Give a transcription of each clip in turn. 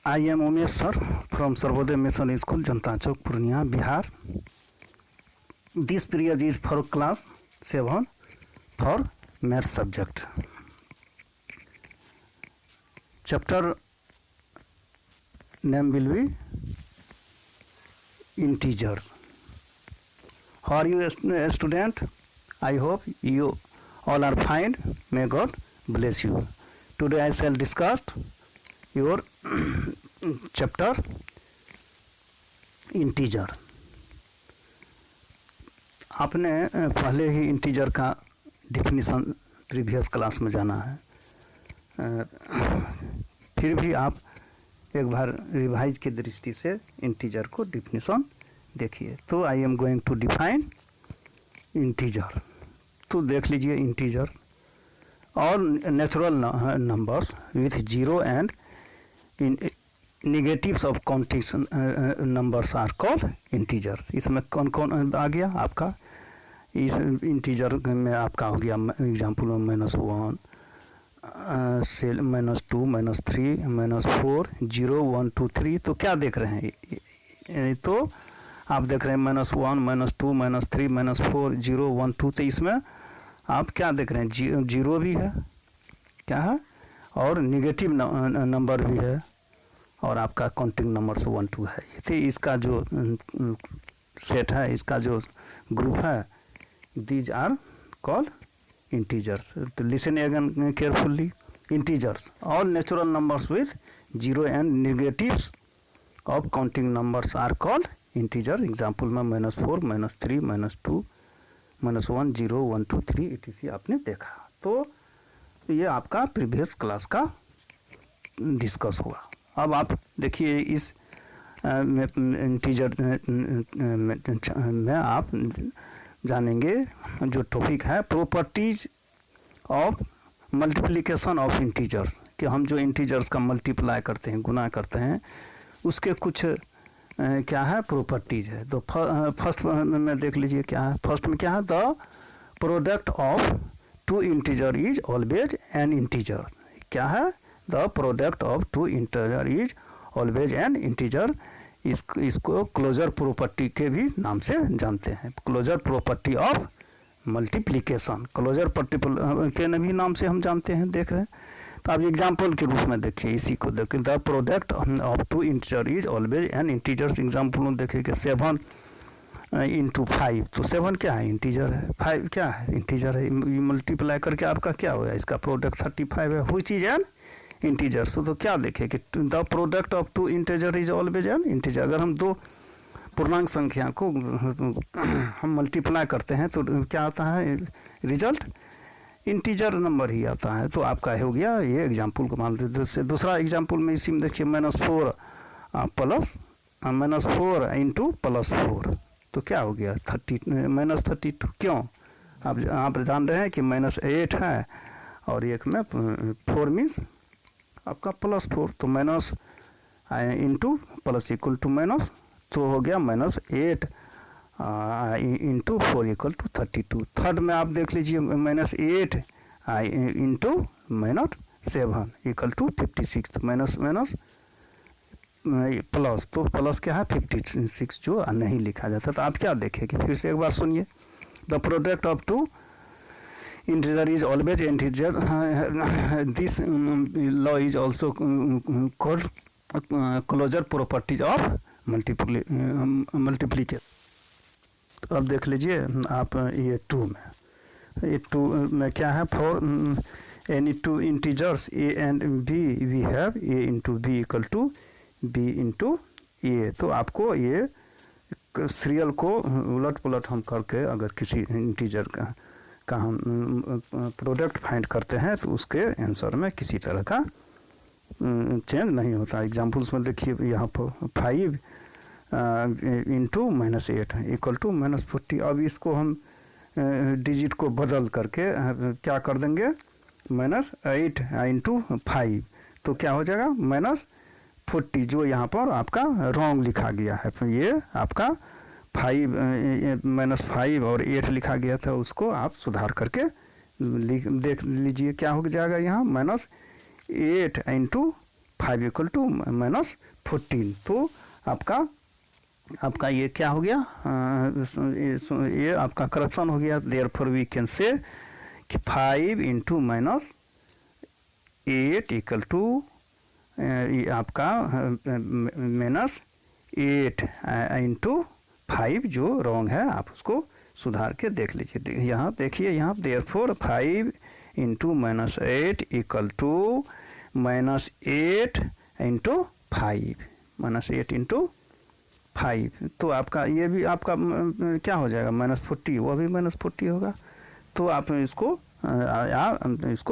I am Umesh sir from Sarvodaya Mission School, Janata Chowk, Purnia, Bihar. This period is for class 7 for math subject. Chapter name will be integers. How are you, student? I hope you all are fine. May God bless you. Today I shall discuss your chapter integer. आपने पहले ही integer का definition previous class में जाना है, फिर भी आप एक बार रिवाइज की दृष्टि से इंटीजर को डिफिनीशन देखिए. तो I am going to define integer. तो देख लीजिए, इंटीजर और natural numbers with zero and negatives of counting numbers are called integers. इसमें कौन कौन आ गया आपका? इस इंटीजर में आपका हो गया एग्जाम्पल में -1, -2, -3, -4, 0, 1, 2, 3. तो क्या देख रहे हैं? तो आप देख रहे हैं -1, -2, -3, -4, 0, 1, 2. तो इसमें आप क्या देख रहे हैं? जीरो भी है, क्या है, और निगेटिव नंबर भी है, और आपका काउंटिंग नंबर्स 1, 2 है. तो इसका जो सेट है, इसका जो ग्रुप है, दीज आर कॉल्ड इंटीजर्स. तो listen again carefully. Integers all natural numbers with zero and negatives of counting numbers are called integer. Example में -4, -3, -2, -1, 0, 1, 2, 3 etc. आपने देखा. तो ये आपका प्रीवियस क्लास का डिस्कस हुआ. अब आप देखिए, इस इंटीजर में आप जानेंगे जो टॉपिक है properties of multiplication of integers, कि हम जो इंटीजर्स का मल्टीप्लाई करते हैं, गुना करते हैं, उसके कुछ क्या है, प्रॉपर्टीज है. तो फर्स्ट में देख लीजिए क्या है. फर्स्ट में क्या है? The product of two integer is always an integer. क्या है? The product of two integer is always an integer. इसको क्लोजर प्रॉपर्टी के भी नाम से जानते हैं. Closure property of multiplication, closure property के भी नाम से हम जानते हैं. देख रहे हैं. तो आप एग्जाम्पल के रूप में देखिए, इसी को देखिए. The product of two integer is always an integer. Example में देखिए कि 7 × 5. तो 7 क्या है? इंटीजर है. 5 क्या है? इंटीजर है. मल्टीप्लाई करके आपका क्या होगा? इसका प्रोडक्ट 35 है. Which is an integer. तो क्या देखें कि the product of two integer is always an integer. अगर हम दो पूर्णांक संख्या को हम मल्टीप्लाई करते हैं तो क्या आता है? रिजल्ट इंटीजर नंबर ही आता है. तो आपका हो गया ये एग्जाम्पल को मान लीजिए. दूसरा एग्जाम्पल में इसी में देखिए, -4 प्लस -4 × +4. तो क्या हो गया? -32. क्यों? आप जान रहे हैं कि -8 है और एक में 4 मीन्स आपका +4. तो minus into plus equal to minus, तो हो गया -8 इंटू 4 = 32. थर्ड में आप देख लीजिए, -8 इंटू -7 = 56. तो माइनस प्लस, तो प्लस क्या है? 56 जो नहीं लिखा जाता. तो आप क्या देखेंगे? फिर से एक बार सुनिए. The product of two integer is always integer. This law is also called closure properties of multiplication. अब देख लीजिए आप ये 2 में, ये 2 में क्या है? For any two integers a and b we have a into b = b into a. तो आपको ये सीरियल को उलट पुलट हम करके अगर किसी इंटीजर का हम प्रोडक्ट फाइंड करते हैं तो उसके आंसर में किसी तरह का चेंज नहीं होता. एग्जाम्पल्स में देखिए, यहाँ पर 5 इंटू -8 = -40. अब इसको हम डिजिट को बदल करके क्या कर देंगे? -8 × 5. तो क्या हो जाएगा? -40, जो यहाँ पर आपका रॉन्ग लिखा गया है. तो ये आपका 5 और 8 लिखा गया था, उसको आप सुधार करके देख लीजिए क्या हो जाएगा. यहाँ -8 × 5 इक्वल टू -14। तो आपका ये क्या हो गया, ये आपका करेक्शन हो गया। देयरफॉर वी कैन से कि 5 इंटू -8 इक्वल टू आपका -8 इंटू 5 जो रॉन्ग है आप उसको सुधार के देख लीजिए। यहाँ देखिए, यहाँ therefore 5 into -8 equal to -8 into 5, -8 into 5। तो आपका ये भी आपका क्या हो जाएगा, -40, वो भी -40 होगा। तो आप इसको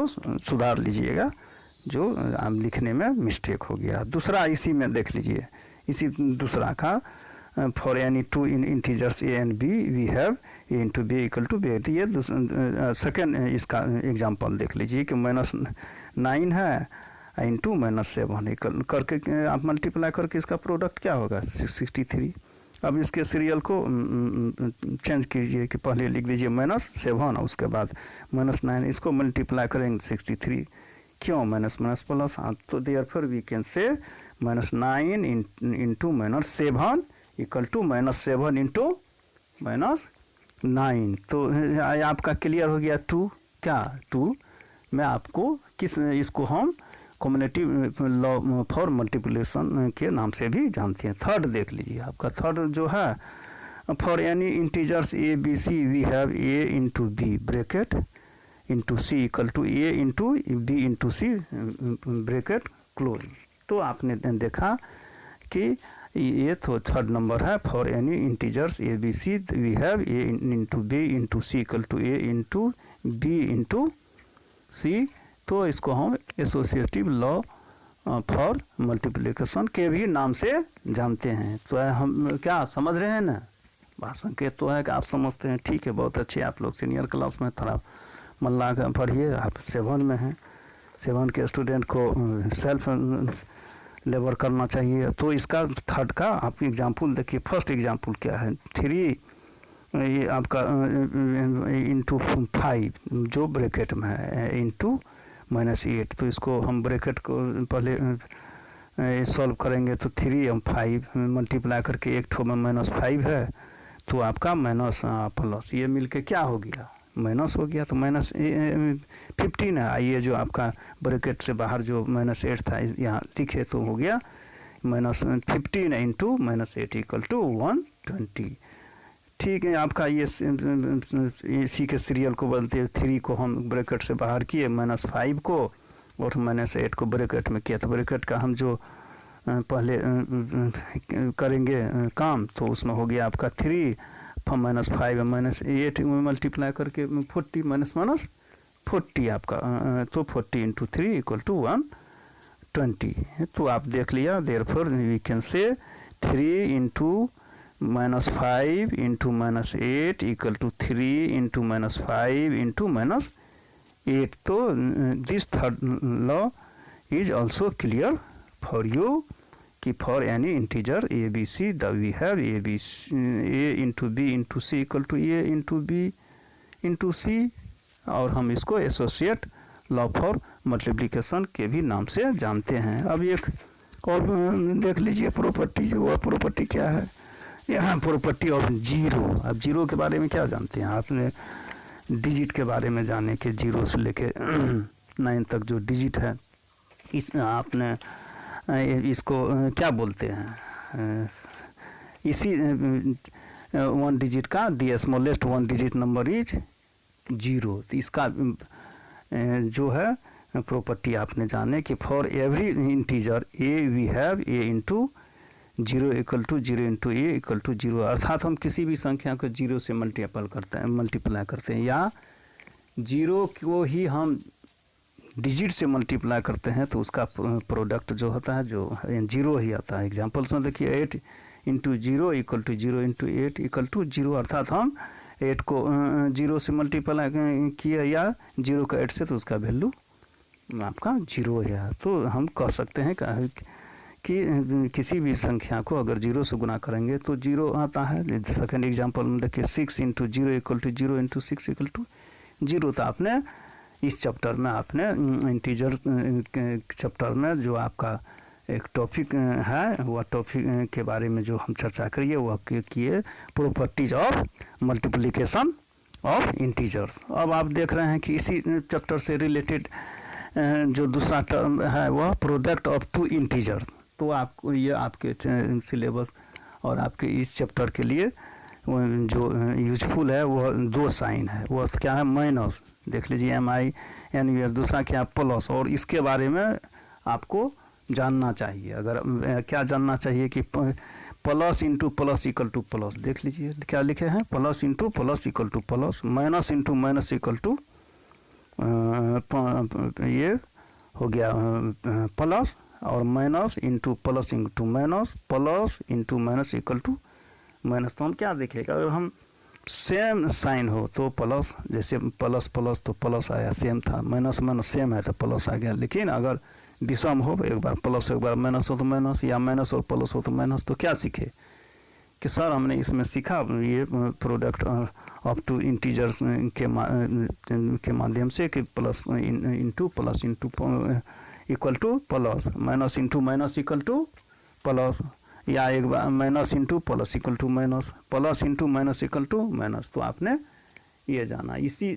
सुधार लीजिएगा, जो आप लिखने में मिस्टेक हो गया। दूसरा इसी में देख लीजिए, इसी दूसरा का for any two integers a and b we have A into b equal to b. ये सेकेंड इसका एग्जांपल देख लीजिए कि -9 है इंटू -7 करके आप मल्टीप्लाई करके इसका प्रोडक्ट क्या होगा 63। अब इसके सीरियल को चेंज कीजिए कि पहले लिख दीजिए -7 उसके बाद -9, इसको मल्टीप्लाई करेंगे 63। क्यों माइनस प्लस, तो therefore we can say -9 into -7 equal to -7 into -9। तो आपका क्लियर हो गया 2 क्या 2 में आपको इसको हम कम्युनिटिव लॉ फॉर मल्टीप्लिकेशन के नाम से भी जानते हैं। थर्ड देख लीजिए, आपका थर्ड जो है for any integers A B C we have A into B bracket into C equal to A into B into C bracket close. तो आपने देखा कि ये तो थर्ड नंबर है for any integers A B C we have A into B into C equal to A into B into C. तो इसको हम एसोसिएटिव लॉ फॉर मल्टीप्लिकेशन के भी नाम से जानते हैं। तो हम क्या समझ रहे हैं ना, बात संकेत तो है कि आप समझते हैं। ठीक है, बहुत अच्छे आप लोग सीनियर क्लास में थोड़ा मन लगा कर पढ़िए। आप 7 में हैं, 7 के स्टूडेंट को सेल्फ लेबर करना चाहिए। तो इसका थर्ड का आप एग्जाम्पल देखिए। फर्स्ट एग्जाम्पल क्या है 3 ये आपका इंटू 5 जो ब्रैकेट में है इंटू -8। तो इसको हम ब्रैकेट को पहले सॉल्व करेंगे तो 3 और 5 मल्टीप्लाई करके एक ठो में -5 है तो आपका माइनस प्लस ये मिलके क्या हो गया माइनस हो गया। तो -15 है। आइए जो आपका ब्रैकेट से बाहर जो -8 था यहाँ लिखे तो हो गया -15 इंटू -8 इक्वल टू 120। ठीक है, आपका ये इसी के सीरियल को बोलते हैं। 3 को हम ब्रैकेट से बाहर किए, -5 को और -8 को ब्रैकेट में किया। तो ब्रैकेट का हम जो पहले करेंगे काम तो उसमें हो गया आपका 3 -5 -8 मल्टीप्लाई करके 40 -40 आपका तो 40 इंटू 3 इक्वल टू 120। तो आप देख लिया। Therefore we can say 3 into -5 into -8 equal to 3 into -5 into -8। तो this third law is also clear for you कि for any integer A B C the we have A into B into C equal to A into B into C. और हम इसको associate law for multiplication के भी नाम से जानते हैं। अब एक और देख लीजिए प्रॉपर्टी, जो वह प्रॉपर्टी क्या है यहाँ प्रॉपर्टी ऑफ जीरो। अब जीरो के बारे में क्या जानते हैं आपने, डिजिट के बारे में जाने के 0 से लेके 9 तक जो डिजिट है इस आपने इसको क्या बोलते हैं, इसी 1 डिजिट का the smallest 1 digit number is 0। तो इसका जो है प्रॉपर्टी आपने जाने कि for every integer a we have A into 0 equal to 0 into a equal to 0। अर्थात हम किसी भी संख्या को 0 से मल्टीप्लाई करते हैं या 0 को ही हम डिजिट से मल्टीप्लाई करते हैं तो उसका प्रोडक्ट जो होता है जो 0 ही आता है। एग्जांपल्स में देखिए 8 into 0 equal to 0 into 8 equal to 0। अर्थात हम 8 को 0 से मल्टीप्लाई किया या 0 का 8 से तो उसका वैल्यू आपका 0 है। तो हम कह सकते हैं कि किसी भी संख्या को अगर 0 से गुना करेंगे तो 0 आता है। सेकेंड एग्जांपल में देखिए 6 into 0 equal to 0 into 6 equal to 0। तो आपने इस चैप्टर में आपने इंटीजर चैप्टर में जो आपका एक टॉपिक है, वह टॉपिक के बारे में जो हम चर्चा करिए वह किए properties of multiplication of integers. अब आप देख रहे हैं कि इसी चैप्टर से रिलेटेड जो दूसरा टर्म है वह प्रोडक्ट ऑफ टू इंटीजर्स। तो आपको ये आपके सिलेबस और आपके इस चैप्टर के लिए जो यूजफुल है वह दो साइन है, वह क्या है माइनस, देख लीजिए MINUS, दूसरा क्या प्लस। और इसके बारे में आपको जानना चाहिए, अगर क्या जानना चाहिए कि plus into plus equal to plus, देख लीजिए क्या लिखे हैं, plus into plus equal to plus, minus into minus equal to ये हो गया प्लस, और minus into plus into minus, plus into minus equal to minus. तो हम क्या देखेगा, अगर हम सेम साइन हो तो प्लस, जैसे प्लस प्लस तो प्लस आया, सेम था, माइनस माइनस सेम है तो प्लस आ गया। लेकिन अगर विषम हो, एक बार प्लस एक बार माइनस हो तो माइनस, या माइनस और प्लस हो तो माइनस, तो क्या सीखे कि सर हमने इसमें सीखा ये प्रोडक्ट ऑफ टू इंटीजर्स के माध्यम से कि plus into plus into equal to plus, minus into minus equal to plus, या एक बार minus into plus equal to minus, plus into minus equal to minus. तो आपने ये जाना, इसी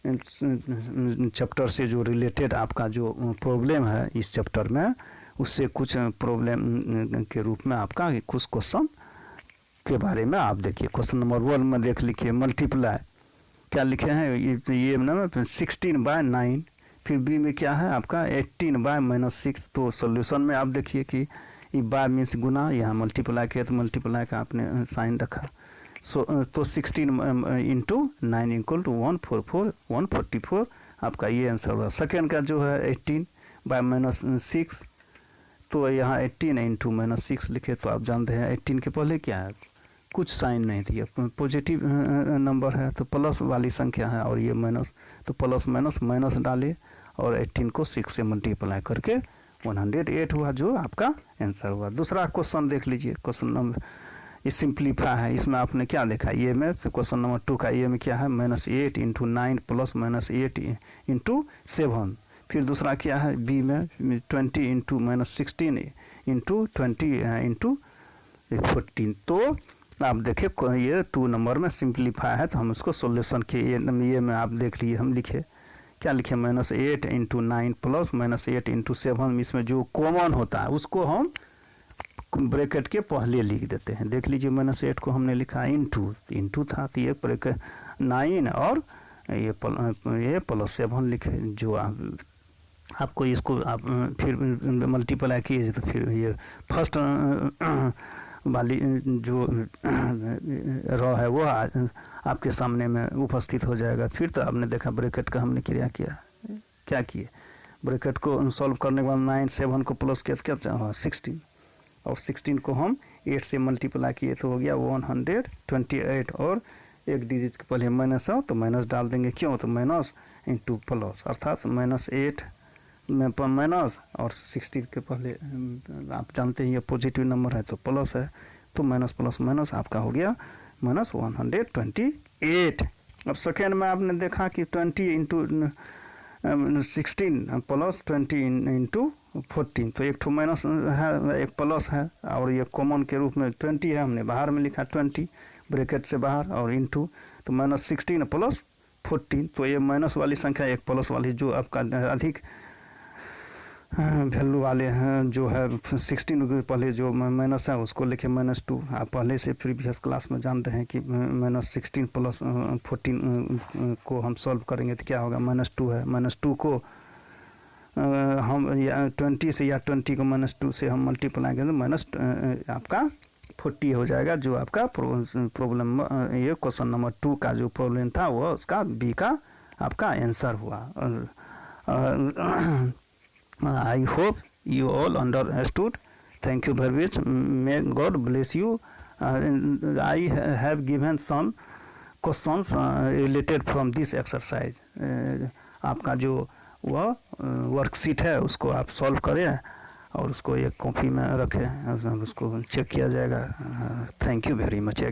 चैप्टर से जो रिलेटेड आपका जो प्रॉब्लम है इस चैप्टर में, उससे कुछ प्रॉब्लम के रूप में आपका कुछ क्वेश्चन के बारे में आप देखिए। क्वेश्चन नंबर 1 में देख लिखिए, मल्टीप्लाई क्या लिखे हैं, ये ना 16/9, फिर बी में क्या है आपका 18/-6। तो सोल्यूशन में आप देखिए कि ये बाय मीन्स गुना, यहाँ मल्टीप्लाई किया तो मल्टीप्लाई का आपने साइन रखा। तो 16 इंटू 9 इक्वल टू 144 आपका ये आंसर होगा। सेकेंड का जो है 18/-6, तो यहाँ 18 इंटू -6 लिखे तो आप जानते हैं 18 के पहले क्या है, कुछ साइन नहीं दिया, पॉजिटिव नंबर है तो प्लस वाली संख्या है, और ये माइनस, तो प्लस माइनस माइनस डाले और 18 को 6 से मल्टीप्लाई करके 108 हुआ, जो आपका आंसर हुआ। दूसरा क्वेश्चन देख लीजिए, क्वेश्चन नंबर ये सिंप्लीफाई है, इसमें आपने क्या देखा, ये में क्वेश्चन नंबर 2 का ये में क्या है -8 इंटू 9 प्लस -8 इंटू 7। फिर दूसरा क्या है बी में 20 इंटू -16 इंटू 20 इंटू 14। तो आप देखिए ये 2 नंबर में सिंप्लीफाई है, तो हम उसको सोल्यूशन के ये में आप देख लिए, हम लिखे क्या लिखे -8 इंटू 9 प्लस -8 इंटू 7। इसमें जो कॉमन होता है उसको हम ब्रैकेट के पहले लिख देते हैं। देख लीजिए -8 को हमने लिखा इंटू था, तो ये ब्रैकेट 9 और ये +7 लिखे, जो आपको इसको आप फिर मल्टीप्लाई किए तो फिर ये फर्स्ट वाली जो रॉ है वो आपके सामने में उपस्थित हो जाएगा। फिर तो आपने देखा ब्रैकेट का हमने क्या किए, ब्रैकेट को सॉल्व करने के बाद 9 7 को प्लस किया तो क्या 16, और 16 को हम 8 से मल्टीप्लाई किए तो हो गया 128, और एक डिजिट के पहले माइनस हो तो माइनस डाल देंगे, क्यों, तो माइनस इंटू प्लस, अर्थात -8 में माइनस और 16 के पहले आप जानते हैं ये पॉजिटिव नंबर है तो प्लस है, तो माइनस प्लस माइनस आपका हो गया -128। अब सेकेंड में आपने देखा कि 20 इंटू 16 प्लस 20 इंटू 14, तो एक ठो माइनस है एक प्लस है, और ये कॉमन के रूप में 20 है, हमने बाहर में लिखा 20 ब्रैकेट से बाहर, और इंटू तो -16 प्लस 14। तो ये माइनस वाली संख्या एक प्लस वाली जो आपका अधिक वैल्यू वाले हैं, जो है 16 के पहले जो माइनस है उसको लिखे -2। आप पहले से प्रीवियस क्लास में जानते हैं कि -16 प्लस 14 को हम सॉल्व करेंगे तो क्या होगा, -2 है, -2 को हम 20 से या 20 को -2 से हम मल्टीप्लाई करें तो आपका 40 हो जाएगा, जो आपका प्रॉब्लम ये क्वेश्चन नंबर 2 का जो प्रॉब्लम था वो उसका बी का आपका आंसर हुआ। I hope you all understood. Thank you very much. May God bless you. I have given some questions related from this exercise. आपका जो वह वर्कशीट है उसको आप सॉल्व करें और उसको एक कॉपी में रखें, उसको चेक किया जाएगा। Thank you very much.